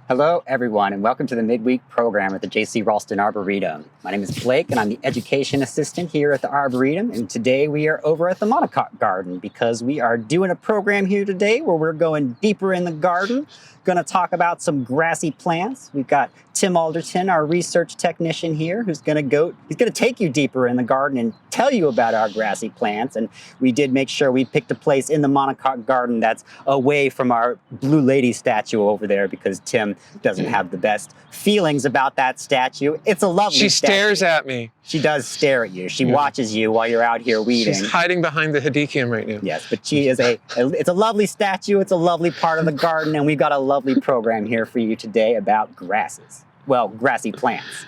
Hello, everyone, and welcome to the Midweek Program at the J.C. Raulston Arboretum. My name is Blake, and I'm the Education Assistant here at the Arboretum, and today we are over at the Monocoque Garden because we are doing a program here today where we're going deeper in the garden, going to talk about some grassy plants. We've got Tim Alderton, our research technician here, who's going to take you deeper in the garden and tell you about our grassy plants. And we did make sure we picked a place in the Monocoque Garden that's away from our Blue Lady statue over there because Tim doesn't have the best feelings about that statue. It's a lovely statue. She stares at me. She does stare at you. She watches you while you're out here weeding. She's hiding behind the hedychium right now. Yes, but she is it's a lovely statue. It's a lovely part of the garden, and we've got a lovely program here for you today about grasses. Well, grassy plants.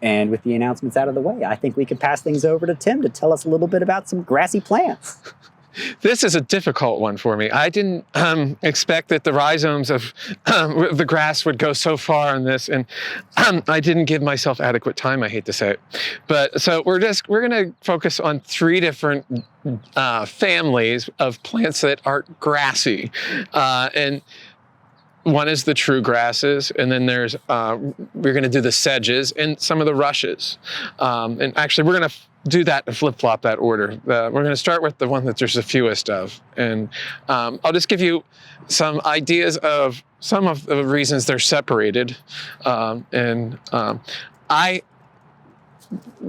And with the announcements out of the way, I think we could pass things over to Tim to tell us a little bit about some grassy plants. This is a difficult one for me. I didn't expect that the rhizomes of the grass would go so far on this, and I didn't give myself adequate time, I hate to say it. But so we're going to focus on three different families of plants that are grassy. And one is the true grasses, and then there's we're going to do the sedges and some of the rushes. And actually, we're going to do that and flip-flop that order. We're going to start with the one that there's the fewest of. And I'll just give you some ideas of some of the reasons they're separated. I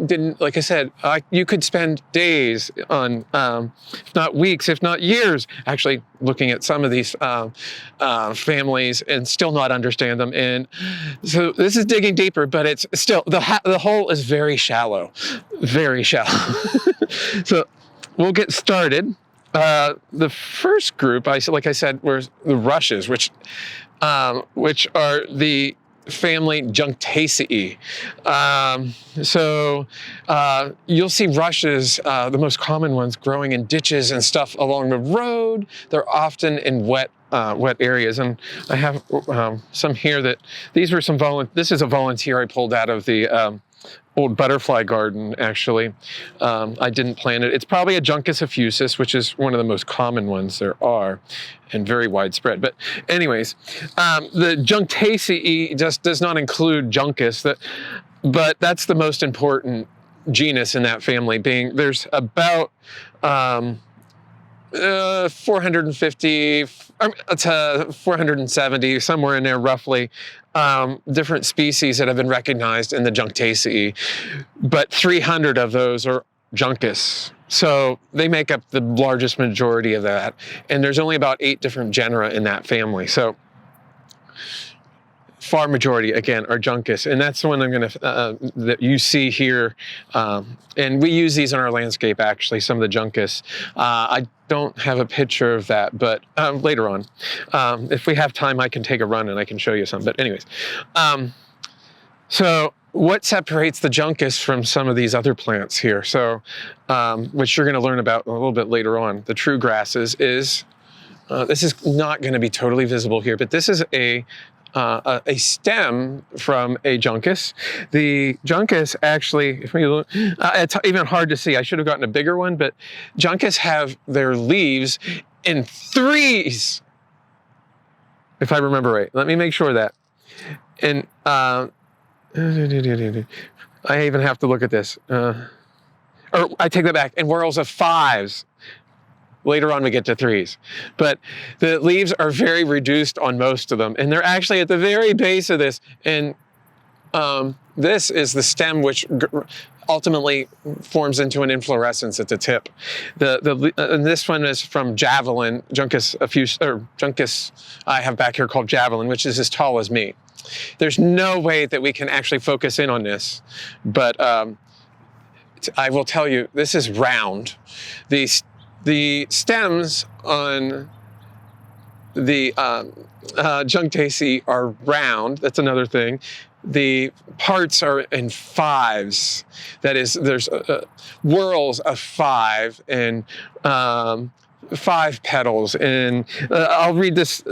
didn't, like I said, you could spend days on, if not weeks, if not years, actually looking at some of these families and still not understand them. And so this is digging deeper, but it's still, the hole is very shallow, very shallow. So we'll get started. The first group, like I said, were the rushes, which are the family Junctaceae. You'll see rushes, the most common ones, growing in ditches and stuff along the road. They're often in wet areas, and I have some here that these were some this is a volunteer I pulled out of the old butterfly garden, actually. I didn't plant it. It's probably a Juncus effusus, which is one of the most common ones there are and very widespread. But anyways, the Junctaceae just does not include Juncus, but that's the most important genus in that family, being there's about 450 to 470, somewhere in there roughly, different species that have been recognized in the Junctaceae, but 300 of those are Juncus. So they make up the largest majority of that. And there's only about 8 different genera in that family. So far majority, again, are Juncus. And that's the one I'm going to, that you see here. And we use these in our landscape, actually, some of the Juncus. I don't have a picture of that, but later on. If we have time, I can take a run and I can show you some. But anyways, so what separates the Juncus from some of these other plants here? So, which you're going to learn about a little bit later on, the true grasses is, this is not going to be totally visible here, but this is a stem from a Juncus. The Juncus actually, if we look, it's even hard to see. I should have gotten a bigger one, but Juncus have their leaves in threes, if I remember right. Let me make sure of that. And I even have to look at this. Or I take that back, in whorls of 5s. Later on we get to 3s. But the leaves are very reduced on most of them, and they're actually at the very base of this. And this is the stem which ultimately forms into an inflorescence at the tip. And this one is from Javelin, Juncus effusus, or Juncus I have back here called Javelin, which is as tall as me. There's no way that we can actually focus in on this, but I will tell you, this is round. The stems on the Junctaceae are round. That's another thing. The parts are in 5s. That is, there's whorls of 5 and 5 petals. And I'll read this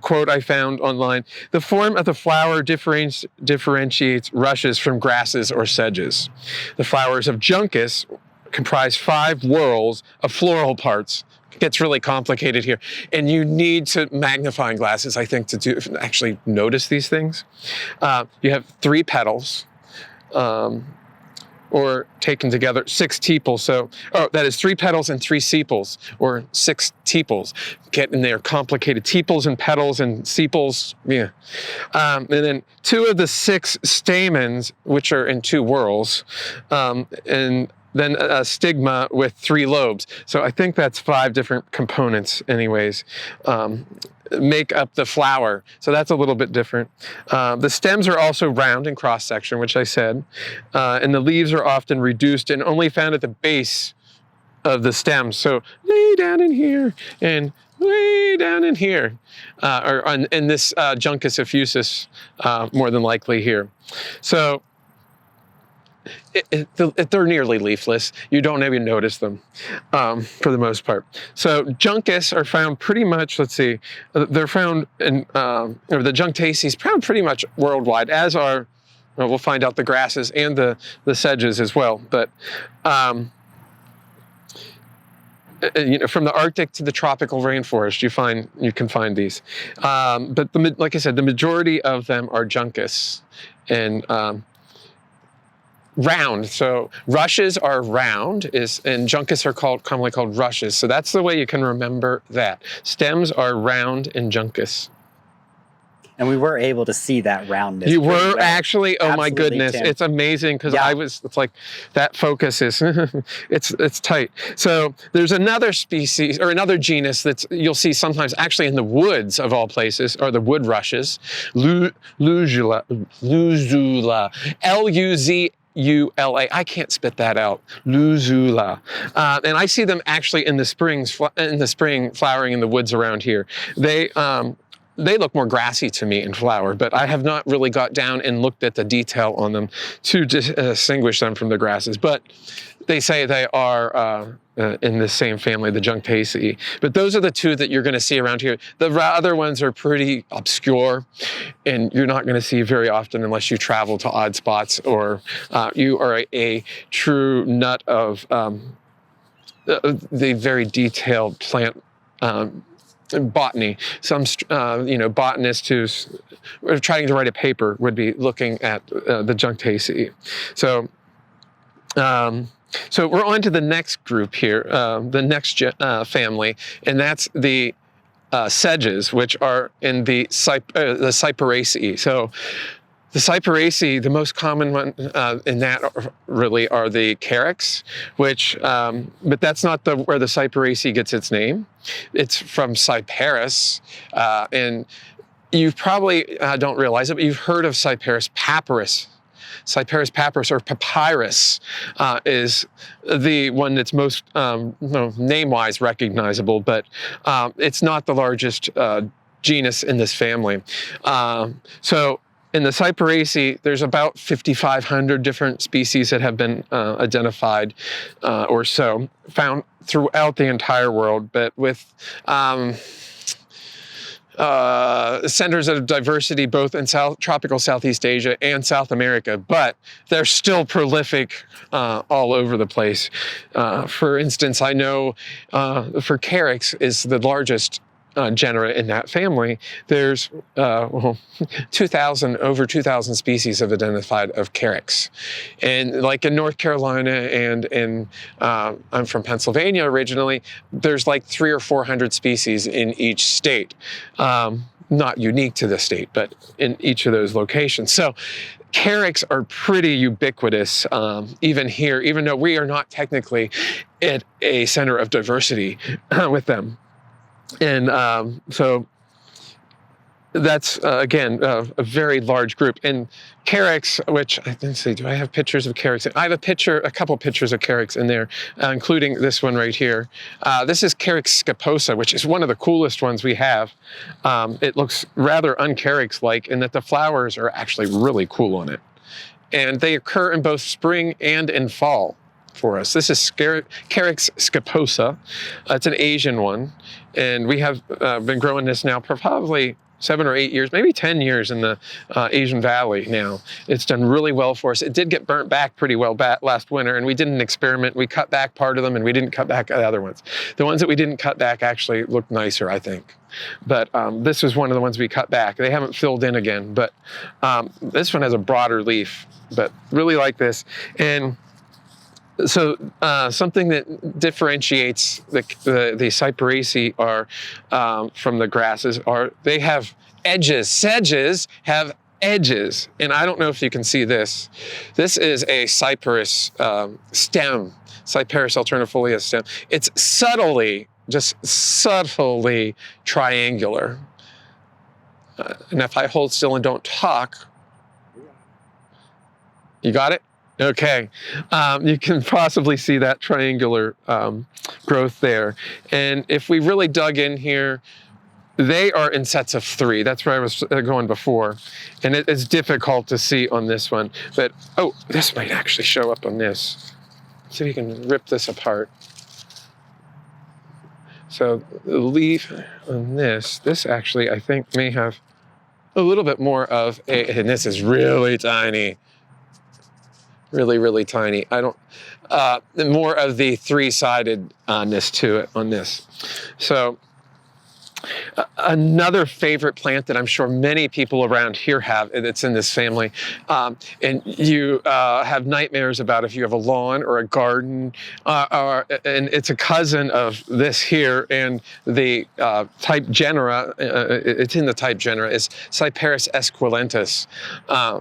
quote I found online. The form of the flower differentiates rushes from grasses or sedges. The flowers of Juncus comprise 5 whorls of floral parts gets really complicated here. And you need to magnifying glasses, I think, to actually notice these things. You have 3 petals, or taken together, 6 tepals. So, that is 3 petals and 3 sepals, or 6 tepals. Getting there, complicated. Tepals and petals and sepals, yeah. And then 2 of the 6 stamens, which are in 2 whorls, and then a stigma with 3 lobes. So I think that's 5 different components anyways, make up the flower. So that's a little bit different. The stems are also round in cross-section, which I said, and the leaves are often reduced and only found at the base of the stems. So way down in here and way down in here, or in this Juncus effusus, more than likely here. So they're nearly leafless. You don't even notice them for the most part. So Juncus are found pretty much, let's see, they're found in, or the Junctaceae found pretty much worldwide, as are, well, we'll find out the grasses and the sedges as well. But from the Arctic to the tropical rainforest, you can find these. But like I said, the majority of them are Juncus and round. So rushes are round, and Juncus are commonly called rushes. So that's the way you can remember that. Stems are round in Juncus. And we were able to see that roundness. You were actually, oh my goodness, Tim. It's amazing because it's like that focus is, it's tight. So there's another species or another genus that you'll see sometimes actually in the woods of all places, are the wood rushes, Luzula, Luzula, I can't spit that out. Luzula, and I see them actually in the spring flowering in the woods around here. They look more grassy to me in flower, but I have not really got down and looked at the detail on them to distinguish them from the grasses. But they say they are in the same family, the Junctaceae. But those are the 2 that you're going to see around here. The other ones are pretty obscure, and you're not going to see very often unless you travel to odd spots or you are a true nut of the very detailed plant botany. Some botanists who's trying to write a paper would be looking at the Junctaceae. So we're on to the next group here, the next family, and that's the sedges, which are in the Cyperaceae. So the Cyperaceae, the most common one in that really are the carex, which, but that's not where the Cyperaceae gets its name. It's from Cyperus, and you probably don't realize it, but you've heard of Cyperus papyrus. Cyperus papyrus, or papyrus, is the one that's most name-wise recognizable, but it's not the largest genus in this family. So in the Cyperaceae, there's about 5,500 different species that have been identified or so, found throughout the entire world, but with centers of diversity both in tropical Southeast Asia and South America, but they're still prolific all over the place. For instance, I know for carex is the largest genera in that family. There's over 2,000 species have identified of carex. And like in North Carolina and in, I'm from Pennsylvania originally, there's like 300 or 400 species in each state. Not unique to the state, but in each of those locations. So carex are pretty ubiquitous, even here, even though we are not technically at a center of diversity with them. And so that's, again, a very large group. And carex, which, let's see, do I have pictures of carex? I have a couple pictures of carex in there, including this one right here. This is Carex scaposa, which is one of the coolest ones we have. It looks rather un-carex-like in that the flowers are actually really cool on it. And they occur in both spring and in fall for us. This is Carex scaposa. It's an Asian one. And we have been growing this now for probably 7 or 8 years, maybe 10 years in the Asian Valley now. It's done really well for us. It did get burnt back pretty well last winter, and we did an experiment. We cut back part of them, and we didn't cut back the other ones. The ones that we didn't cut back actually looked nicer, I think. But this was one of the ones we cut back. They haven't filled in again, but this one has a broader leaf, but really like this. And so something that differentiates the Cyperaceae from the grasses are they have edges. Sedges have edges, and I don't know if you can see this. This is a cyperus stem, Cyperus alternifolia stem. It's just subtly triangular. And if I hold still and don't talk, you got it? Okay, you can possibly see that triangular growth there. And if we really dug in here, they are in sets of 3. That's where I was going before. And it is difficult to see on this one. But, oh, this might actually show up on this. Let's see if you can rip this apart. So the leaf on this actually, I think, may have a little bit more of and this is really tiny. Really, really tiny. I don't, more of the 3-sidedness to it on this. So another favorite plant that I'm sure many people around here have, it's in this family, and you have nightmares about if you have a lawn or a garden, and it's a cousin of this here, and the type genera, it's in the type genera, is Cyperus esquilentus,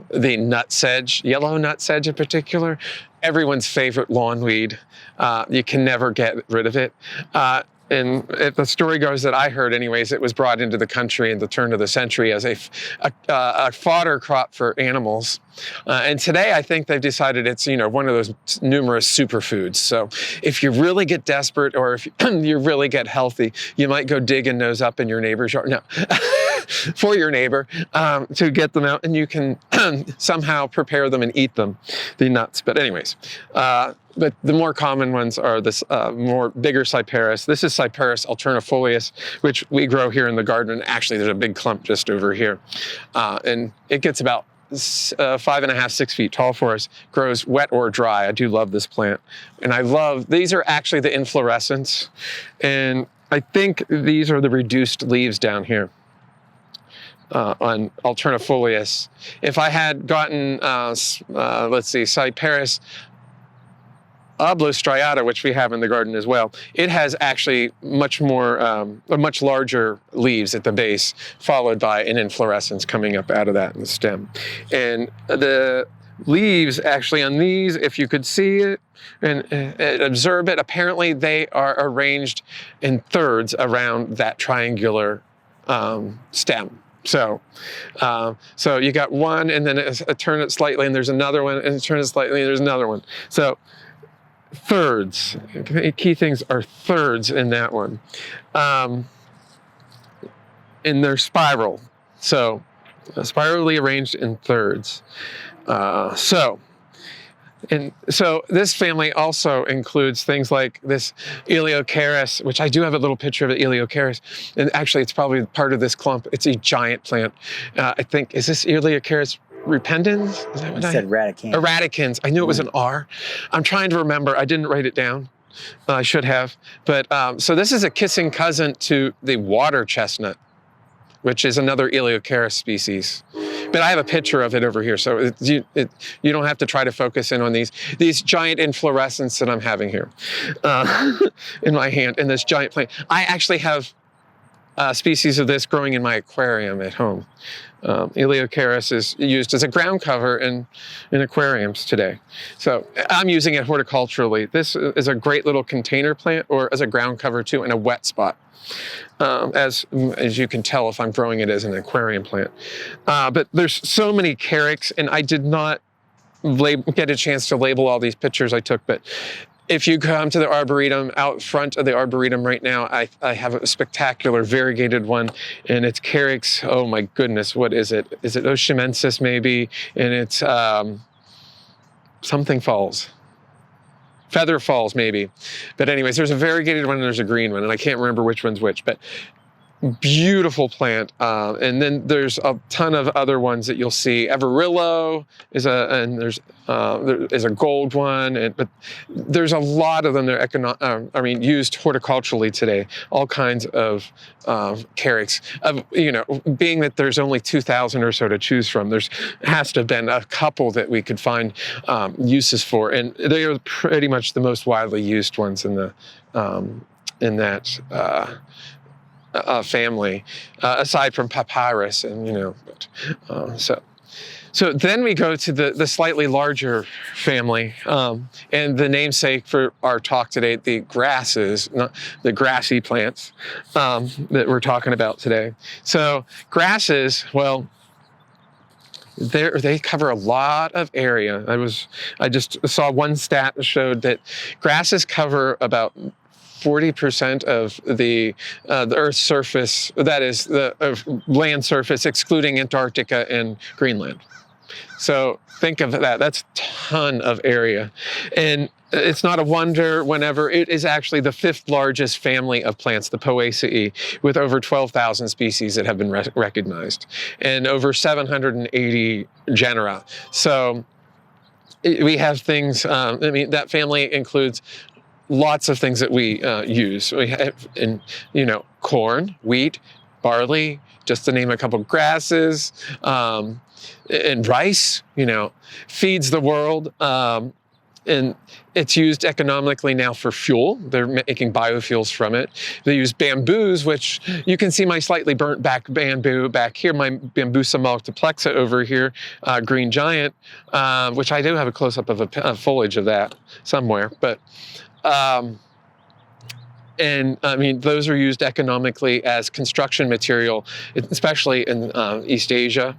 the nut sedge, yellow nut sedge in particular, everyone's favorite lawn weed. You can never get rid of it. And the story goes that I heard anyways, it was brought into the country in the turn of the century as a fodder crop for animals. And today I think they've decided it's, one of those numerous superfoods. So if you really get desperate or if you really get healthy, you might go dig a nose up in your neighbor's yard. No, for your neighbor to get them out, and you can somehow prepare them and eat them, the nuts. But anyways, but the more common ones are this more bigger Cyperus. This is Cyperus alternifolius, which we grow here in the garden. Actually, there's a big clump just over here. And it gets about 5.5, 6 feet tall for us, grows wet or dry. I do love this plant. And these are actually the inflorescence. And I think these are the reduced leaves down here. On alternifolius. If I had gotten, let's see, Cyperus oblostriata, which we have in the garden as well, it has actually much larger leaves at the base, followed by an inflorescence coming up out of that in the stem. And the leaves actually on these, if you could see it and observe it, apparently they are arranged in thirds around that triangular stem. So you got one, and then turn it slightly, and there's another one, and turn it slightly, and there's another one. So thirds. Key things are thirds in that one. And they're spiral. So spirally arranged in thirds. And so this family also includes things like this Eliocharis, which I do have a little picture of it, Eliocharis. And actually, it's probably part of this clump. It's a giant plant. I think, is this Eliocharis rependens? Is that what I said? Radicans. Radicans. I knew it was an R. I'm trying to remember. I didn't write it down. I should have. But so this is a kissing cousin to the water chestnut, which is another Eliocharis species. But I have a picture of it over here, so you don't have to try to focus in on these giant inflorescence that I'm having here in my hand, in this giant plant. I actually have species of this growing in my aquarium at home. Eliocharis is used as a ground cover in aquariums today. So I'm using it horticulturally. This is a great little container plant, or as a ground cover too, in a wet spot. As you can tell if I'm growing it as an aquarium plant. But there's so many carex, and I did not get a chance to label all these pictures I took, but if you come to the Arboretum, out front of the Arboretum right now, I have a spectacular variegated one, and it's carex, oh my goodness, what is it? Is it Oshimensis maybe? And it's something falls. Feather falls maybe. But anyways, there's a variegated one and there's a green one, and I can't remember which one's which, but beautiful plant. And then there's a ton of other ones that you'll see. Everillo is there is a gold one, but there's a lot of them that are used horticulturally today. All kinds of carex. Being that there's only 2,000 or so to choose from, there's has to have been a couple that we could find uses for, and they are pretty much the most widely used ones in that family, aside from papyrus, and so then we go to the slightly larger family, and the namesake for our talk today, the grasses, not the grassy plants that we're talking about today. So grasses, well, they cover a lot of area. I just saw one stat that showed that grasses cover about 40% of the Earth's surface, that is the land surface, excluding Antarctica and Greenland. So think of that. That's a ton of area. And it's not a wonder whenever it is actually the 5th largest family of plants, the Poaceae, with over 12,000 species that have been recognized and over 780 genera. So we have things, that family includes lots of things that we use. We have, corn, wheat, barley, just to name a couple, grasses, and rice, feeds the world. And it's used economically now for fuel. They're making biofuels from it. They use bamboos, which you can see my slightly burnt back bamboo back here, my Bambusa multiplexa over here, green giant, which I do have a close-up of a foliage of that somewhere. But those are used economically as construction material, especially in East Asia.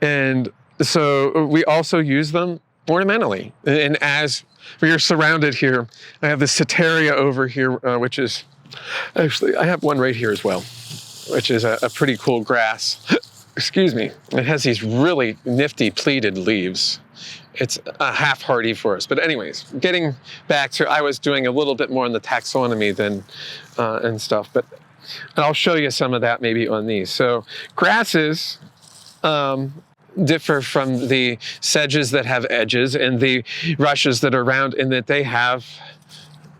And so we also use them ornamentally. And as we are surrounded here, I have this Setaria over here, which is, actually, I have one right here as well, which is a pretty cool grass. Excuse me. It has these really nifty pleated leaves. It's a half hardy forest. But anyways, getting back to, I was doing a little bit more on the taxonomy than and stuff, but I'll show you some of that maybe on these. So grasses differ from the sedges that have edges and the rushes that are round in that they have,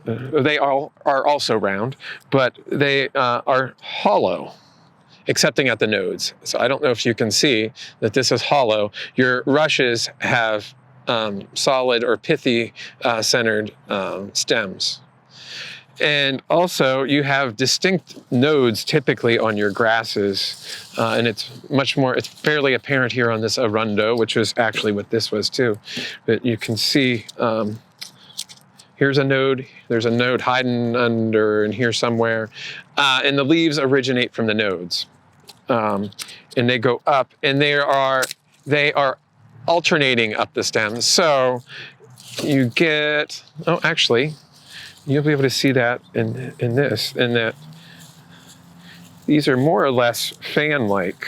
they all are also round, but they are hollow, excepting at the nodes. So I don't know if you can see that this is hollow. Your rushes have solid or pithy centered stems. And also you have distinct nodes typically on your grasses, and it's fairly apparent here on this arundo, which is actually what this was too. But you can see, here's a node, there's a node hiding under in here somewhere, and the leaves originate from the nodes. And they go up, and they are alternating up the stems. So you get, actually, you'll be able to see that in that these are more or less fan-like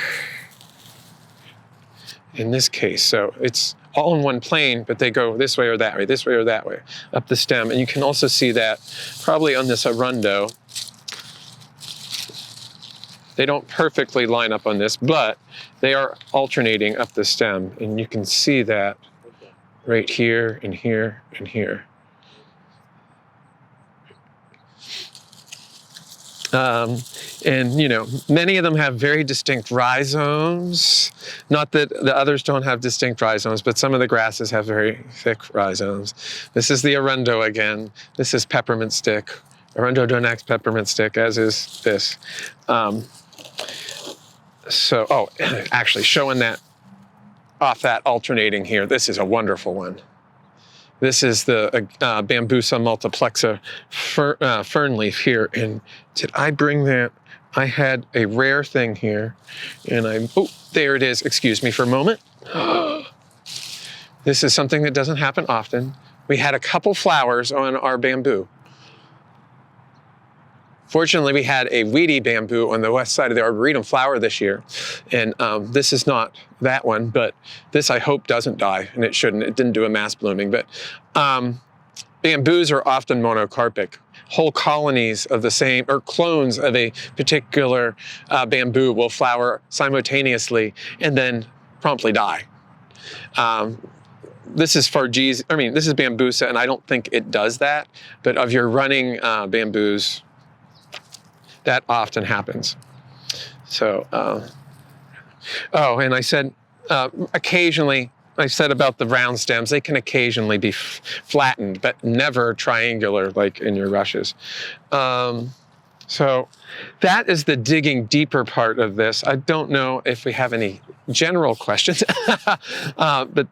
in this case. So it's all in one plane, but they go this way or that way, this way or that way, up the stem. And you can also see that probably on this arundo. They don't perfectly line up on this, but they are alternating up the stem. And you can see that right here and here and here. And many of them have very distinct rhizomes. Not that the others don't have distinct rhizomes, but some of the grasses have very thick rhizomes. This is the arundo again. This is peppermint stick. Arundodonax peppermint stick, as is this. Actually showing that off that alternating here. This is a wonderful one. This is the Bambusa multiplexa fern leaf here. And did I bring that? I had a rare thing here. And there it is. Excuse me for a moment. This is something that doesn't happen often. We had a couple flowers on our bamboo. Fortunately, we had a weedy bamboo on the west side of the Arboretum flower this year. And this is not that one, but this I hope doesn't die, and it shouldn't. It didn't do a mass blooming. But bamboos are often monocarpic. whole colonies of the same, or clones of a particular bamboo will flower simultaneously and then promptly die. This is Fargesia, this is Bambusa, and I don't think it does that, but of your running bamboos, that often happens. So, oh, and I said, occasionally, I said about the round stems, they can occasionally be flattened, but never triangular like in your rushes. So that is the digging deeper part of this. I don't know if we have any general questions, but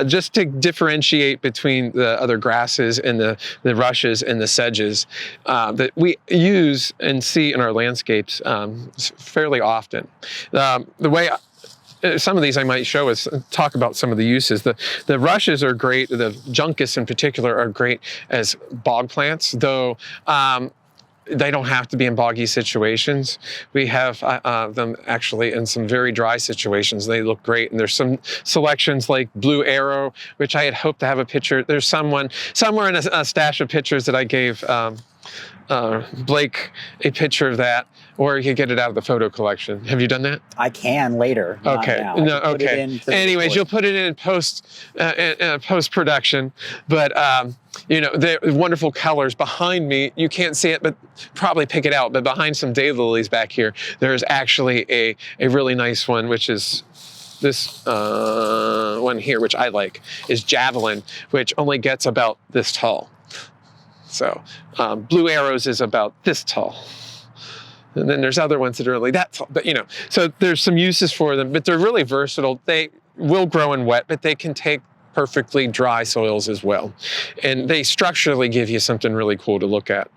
just to differentiate between the other grasses and the rushes and the sedges that we use and see in our landscapes fairly often. The way some of these I might show is talk about some of the uses. The rushes are great. The juncus in particular are great as bog plants, though they don't have to be in boggy situations. We have them actually in some very dry situations. They look great. And there's some selections like Blue Arrow, which I had hoped to have a picture. There's someone somewhere in a stash of pictures that I gave Blake a picture of that, or you could get it out of the photo collection. Have you done that? I can later. Okay. No. Okay. Anyways, you'll put it in post production, but the wonderful colors behind me. You can't see it, but probably pick it out. But behind some daylilies back here, there's actually a really nice one, which is this one here, which I like, is Javelin, which only gets about this tall. So Blue Arrows is about this tall. And then there's other ones that are really that tall, but so there's some uses for them, but they're really versatile. They will grow in wet, but they can take perfectly dry soils as well. And they structurally give you something really cool to look at.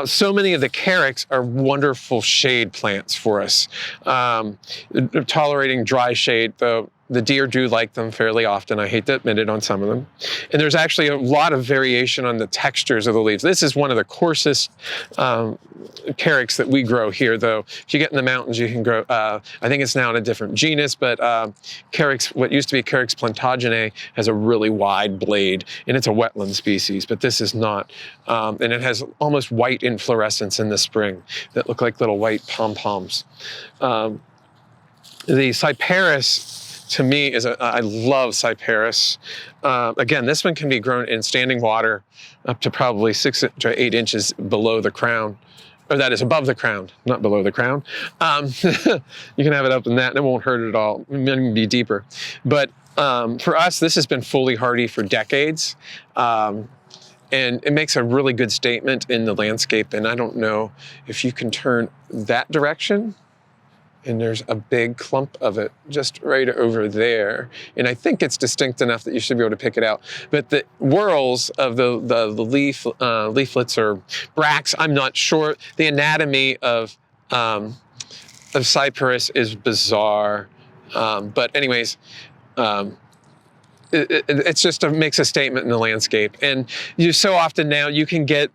So many of the carex are wonderful shade plants for us, tolerating dry shade, though the deer do like them fairly often. I hate to admit it on some of them. And there's actually a lot of variation on the textures of the leaves. This is one of the coarsest carex that we grow here, though. If you get in the mountains, you can grow, I think it's now in a different genus, but carex, what used to be Carex plantagenae, has a really wide blade, and it's a wetland species, but this is not. And it has almost white inflorescence in the spring that look like little white pom-poms. The cyperus, to me, I love cyperus. Again, this one can be grown in standing water up to probably 6 to 8 inches below the crown, or that is above the crown, not below the crown. You can have it up in that, and it won't hurt at all. It may be deeper. But for us, this has been fully hardy for decades. And it makes a really good statement in the landscape. And I don't know if you can turn that direction. And there's a big clump of it just right over there. And I think it's distinct enough that you should be able to pick it out. But the whorls of the leaflets or bracts, I'm not sure. The anatomy of cyperus is bizarre. But anyways, it's just makes a statement in the landscape. And so often now you can get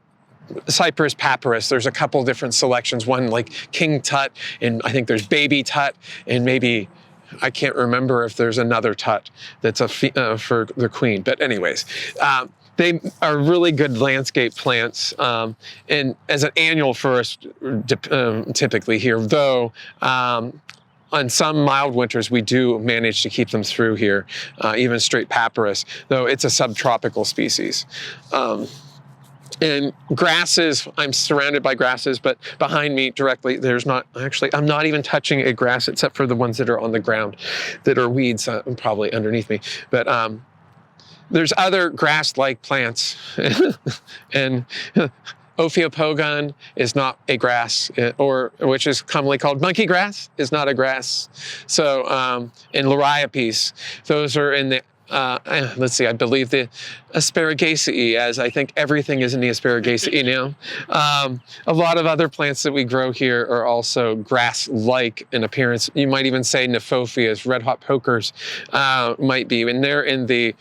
Cyperus papyrus. There's a couple different selections, one like King Tut, and I think there's Baby Tut, and maybe, I can't remember if there's another Tut that's for the queen. But anyways, they are really good landscape plants, and as an annual forest typically here, though on some mild winters, we do manage to keep them through here, even straight papyrus, though it's a subtropical species. And grasses, I'm surrounded by grasses, but behind me directly, there's not, actually, I'm not even touching a grass except for the ones that are on the ground that are weeds probably underneath me. But there's other grass-like plants. And Ophiopogon is not a grass, which is commonly called monkey grass, is not a grass. So, and Liriopes, those are in the let's see, I believe the Asparagaceae, as I think everything is in the Asparagaceae now. A lot of other plants that we grow here are also grass-like in appearance. You might even say Nephophias, red hot pokers might be, and they're in the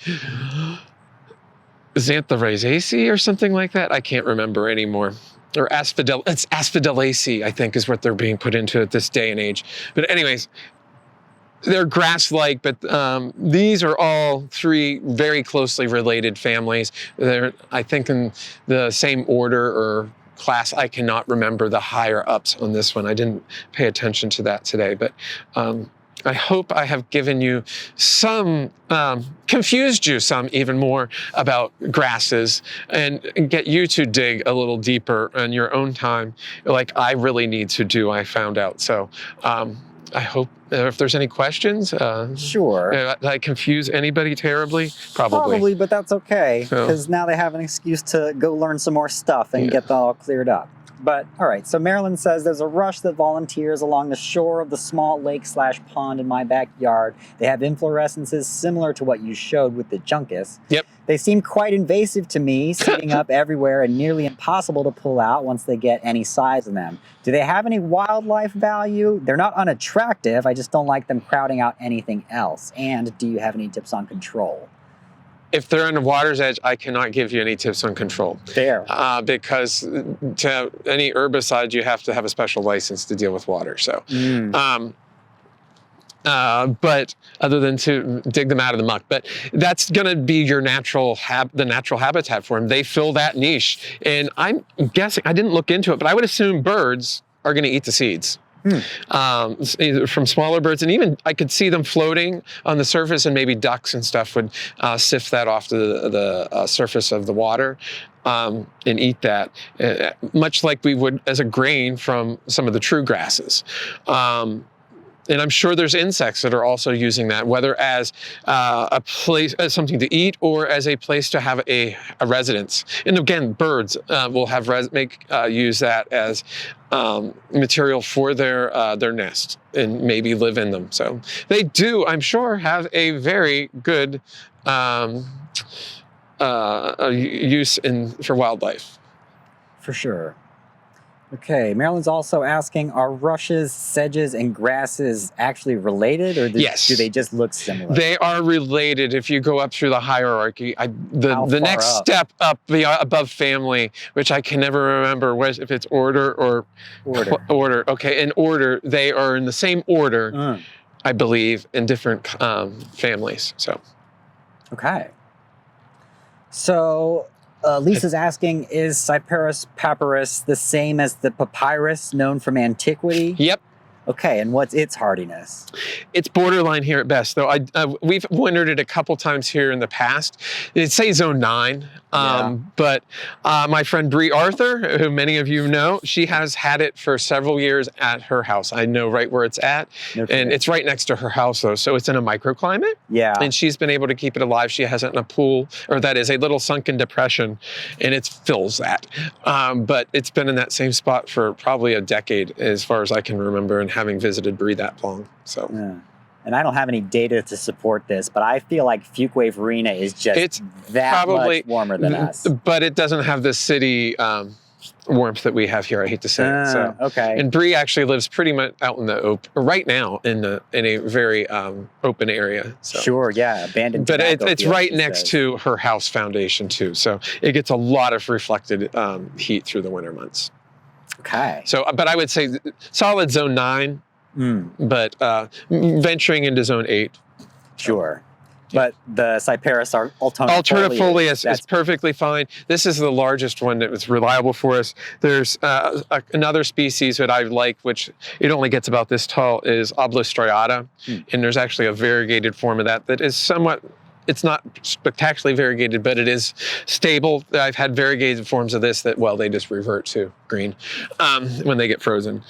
Xanthorrhizaceae or something like that. I can't remember anymore. Or it's Asphodelaceae, I think, is what they're being put into at this day and age. But anyways, they're grass-like, but these are all three very closely related families. They're, I think, in the same order or class, I cannot remember the higher ups on this one. I didn't pay attention to that today, but I hope I have given you some, confused you some even more about grasses, and get you to dig a little deeper in your own time, like I really need to do, I found out. So I hope if there's any questions. Sure. Did I confuse anybody terribly? Probably. Probably, but that's okay, because now they have an excuse to go learn some more stuff and get that all cleared up. But, all right, so Marilyn says, there's a rush that volunteers along the shore of the small lake/pond in my backyard. They have inflorescences similar to what you showed with the juncus. Yep. They seem quite invasive to me, sitting up everywhere and nearly impossible to pull out once they get any size in them. Do they have any wildlife value? They're not unattractive, I just don't like them crowding out anything else. And do you have any tips on control? If they're on the water's edge, I cannot give you any tips on control. Fair. Because to have any herbicide, you have to have a special license to deal with water. So, but other than to dig them out of the muck, but that's going to be your natural the natural habitat for them. They fill that niche, and I'm guessing, I didn't look into it, but I would assume birds are going to eat the seeds. From smaller birds, and even I could see them floating on the surface, and maybe ducks and stuff would sift that off the surface of the water and eat that, much like we would as a grain from some of the true grasses. And I'm sure there's insects that are also using that, whether as a place, as something to eat, or as a place to have a residence. And again, birds will have use that as material for their nest and maybe live in them. So they do, I'm sure, have a very good use for wildlife. For sure. Okay, Marilyn's also asking, are rushes, sedges, and grasses actually related, or yes, do they just look similar? They are related if you go up through the hierarchy. The next step up above family, which I can never remember if it's order or order. Okay, in order, they are in the same order, I believe, in different families. So, okay. So Lisa's asking, is Cyperus papyrus the same as the papyrus known from antiquity? Yep. Okay, and what's its hardiness? It's borderline here at best, though. We've wintered it a couple times here in the past. It'd say zone 9, but my friend Bree Arthur, who many of you know, she has had it for several years at her house. I know right where it's at, and it's right next to her house, though, so it's in a microclimate. Yeah. And she's been able to keep it alive. She has it in a pool, or that is a little sunken depression, and it fills that. But it's been in that same spot for probably a decade, as far as I can remember, and having visited Bree that long. So, and I don't have any data to support this, but I feel like Fuquay Farina is just much warmer than us. But it doesn't have the city warmth that we have here. I hate to say it. So, okay. And Bree actually lives pretty much out in the open right now in a very open area. So. Sure, yeah, abandoned. But it's right next to her house foundation too, so it gets a lot of reflected heat through the winter months. Okay. So, but I would say solid zone 9, but venturing into zone 8. Sure. But the Cyperus alternifolius is perfectly fine. This is the largest one that was reliable for us. There's another species that I like, which it only gets about this tall, is Oblostriata. And there's actually a variegated form of that is somewhat, it's not spectacularly variegated, but it is stable. I've had variegated forms of this that, well, they just revert to green when they get frozen.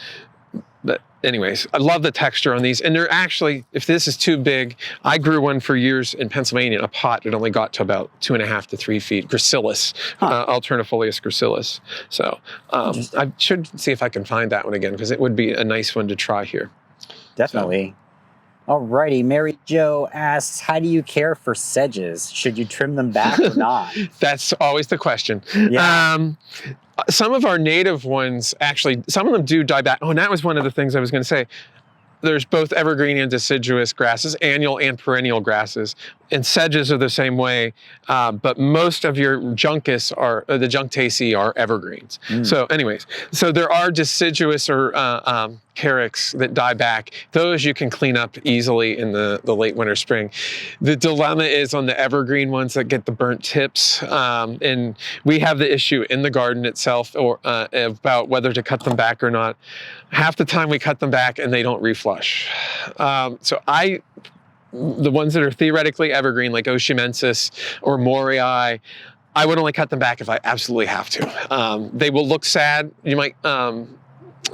But anyways, I love the texture on these. And they're actually, if this is too big, I grew one for years in Pennsylvania in a pot that only got to about 2.5 to 3 feet. Gracillus, alternifolius gracillus. So I should see if I can find that one again, because it would be a nice one to try here. Definitely. Alrighty, Mary Jo asks, how do you care for sedges? Should you trim them back or not? That's always the question. Yeah. Some of our native ones, actually, some of them do die back. Oh, and that was one of the things I was going to say. There's both evergreen and deciduous grasses, annual and perennial grasses. and sedges are the same way, but most of your juncus the junctaceae are evergreens. So anyways, so there are deciduous or carex that die back. Those you can clean up easily in the late winter, spring. The dilemma is on the evergreen ones that get the burnt tips, and we have the issue in the garden itself or about whether to cut them back or not. Half the time we cut them back and they don't reflush. So the ones that are theoretically evergreen, like Oshimensis or Morii, I would only cut them back if I absolutely have to. They will look sad. You might,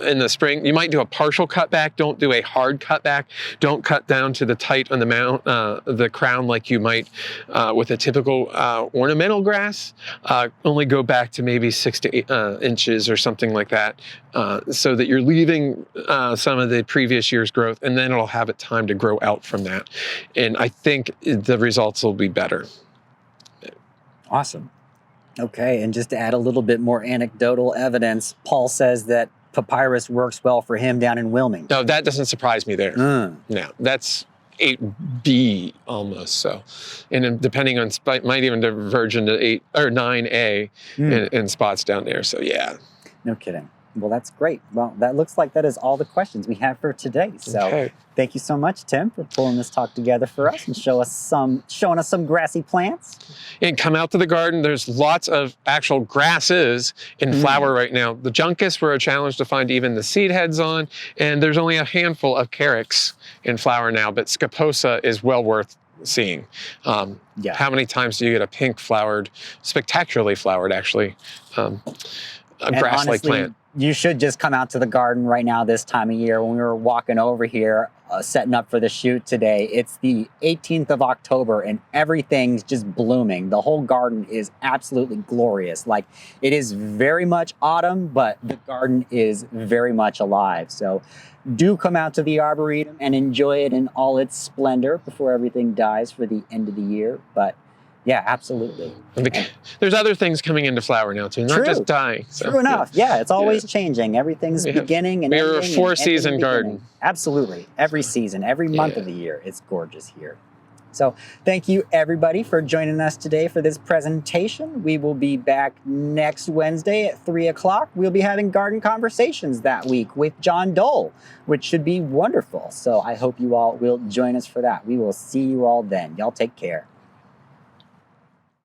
in the spring, you might do a partial cutback. Don't do a hard cutback. Don't cut down to the tight on the crown like you might with a typical ornamental grass. Only go back to maybe 6 to 8 inches or something like that, so that you're leaving some of the previous year's growth, and then it'll have it time to grow out from that. And I think the results will be better. Awesome. Okay, and just to add a little bit more anecdotal evidence, Paul says that papyrus works well for him down in Wilmington. No, that doesn't surprise me there. No, that's 8B almost. So, and then depending on might even diverge into 8 or 9A in spots down there. So yeah. No kidding. Well, that's great. Well, that looks like that is all the questions we have for today. So thank you so much, Tim, for pulling this talk together for us and showing us some grassy plants. And come out to the garden. There's lots of actual grasses in flower right now. The juncus were a challenge to find even the seed heads on, and there's only a handful of carex in flower now, but scaposa is well worth seeing. How many times do you get a pink flowered, spectacularly flowered actually, a grass-like plant? You should just come out to the garden right now this time of year. When we were walking over here, setting up for the shoot today, it's the 18th of October and everything's just blooming. The whole garden is absolutely glorious. Like, it is very much autumn, but the garden is very much alive. So do come out to the Arboretum and enjoy it in all its splendor before everything dies for the end of the year. But yeah, absolutely. There's other things coming into flower now too, not just dying. So, True enough. Yeah, it's always changing. Everything's beginning and ending. We're a 4-season garden. Absolutely. Every season, every month of the year. It's gorgeous here. So thank you everybody for joining us today for this presentation. We will be back next Wednesday at 3 o'clock. We'll be having garden conversations that week with John Dole, which should be wonderful. So I hope you all will join us for that. We will see you all then. Y'all take care.